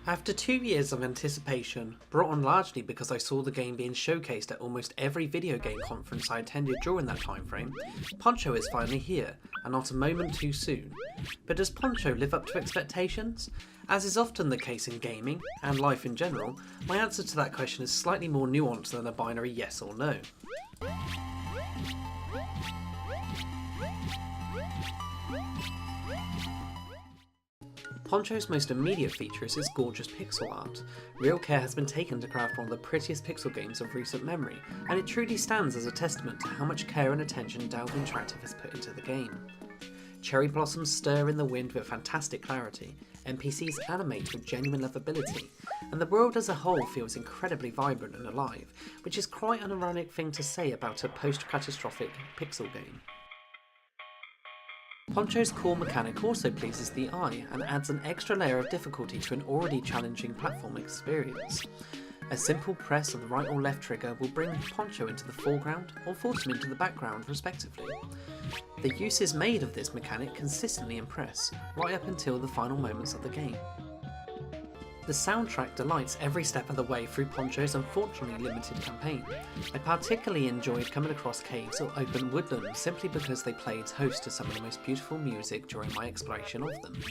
After 2 years of anticipation, brought on largely because I saw the game being showcased at almost every video game conference I attended during that timeframe, Poncho is finally here, and not a moment too soon. But does Poncho live up to expectations? As is often the case in gaming, and life in general, my answer to that question is slightly more nuanced than a binary yes or no. Poncho's most immediate feature is his gorgeous pixel art. Real care has been taken to craft one of the prettiest pixel games of recent memory, and it truly stands as a testament to how much care and attention Valve Interactive has put into the game. Cherry blossoms stir in the wind with fantastic clarity, NPCs animate with genuine lovability, and the world as a whole feels incredibly vibrant and alive, which is quite an ironic thing to say about a post-catastrophic pixel game. Poncho's core mechanic also pleases the eye and adds an extra layer of difficulty to an already challenging platform experience. A simple press of the right or left trigger will bring Poncho into the foreground or force him into the background respectively. The uses made of this mechanic consistently impress, right up until the final moments of the game. The soundtrack delights every step of the way through Poncho's unfortunately limited campaign. I particularly enjoyed coming across caves or open woodlands simply because they played host to some of the most beautiful music during my exploration of them.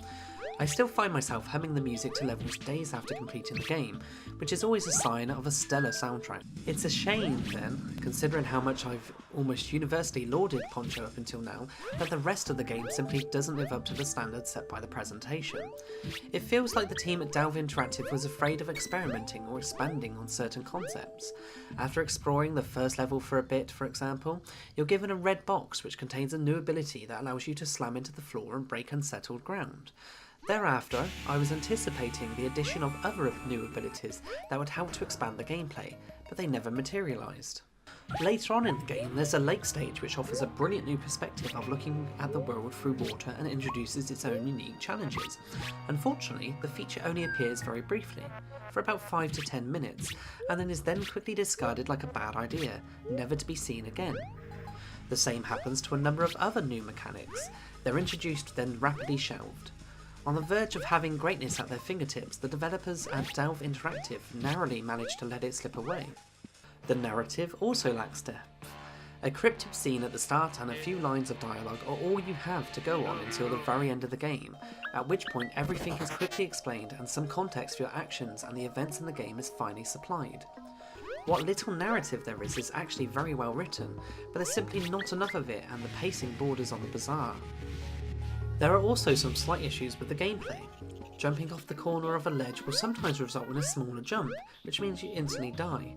I still find myself humming the music to levels days after completing the game, which is always a sign of a stellar soundtrack. It's a shame then, considering how much I've almost universally lauded Poncho up until now, that the rest of the game simply doesn't live up to the standards set by the presentation. It feels like the team at Valve Interactive was afraid of experimenting or expanding on certain concepts. After exploring the first level for a bit, for example, you're given a red box which contains a new ability that allows you to slam into the floor and break unsettled ground. Thereafter, I was anticipating the addition of other new abilities that would help to expand the gameplay, but they never materialised. Later on in the game, there's a lake stage which offers a brilliant new perspective of looking at the world through water and introduces its own unique challenges. Unfortunately, the feature only appears very briefly, for about 5 to 10 minutes, and then is then quickly discarded like a bad idea, never to be seen again. The same happens to a number of other new mechanics. They're introduced then rapidly shelved. On the verge of having greatness at their fingertips, the developers at Valve Interactive narrowly managed to let it slip away. The narrative also lacks depth. A cryptic scene at the start and a few lines of dialogue are all you have to go on until the very end of the game, at which point everything is quickly explained and some context for your actions and the events in the game is finally supplied. What little narrative there is actually very well written, but there's simply not enough of it and the pacing borders on the bizarre. There are also some slight issues with the gameplay. Jumping off the corner of a ledge will sometimes result in a smaller jump, which means you instantly die.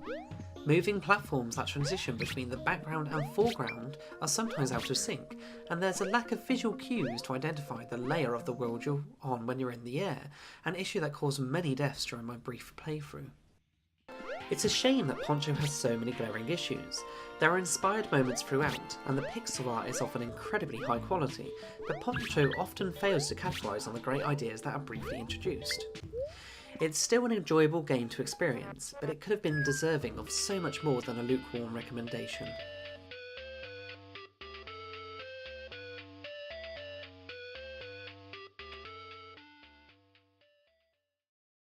Moving platforms that transition between the background and foreground are sometimes out of sync, and there's a lack of visual cues to identify the layer of the world you're on when you're in the air, an issue that caused many deaths during my brief playthrough. It's a shame that Poncho has so many glaring issues. There are inspired moments throughout, and the pixel art is often incredibly high quality, but Poncho often fails to capitalise on the great ideas that are briefly introduced. It's still an enjoyable game to experience, but it could have been deserving of so much more than a lukewarm recommendation.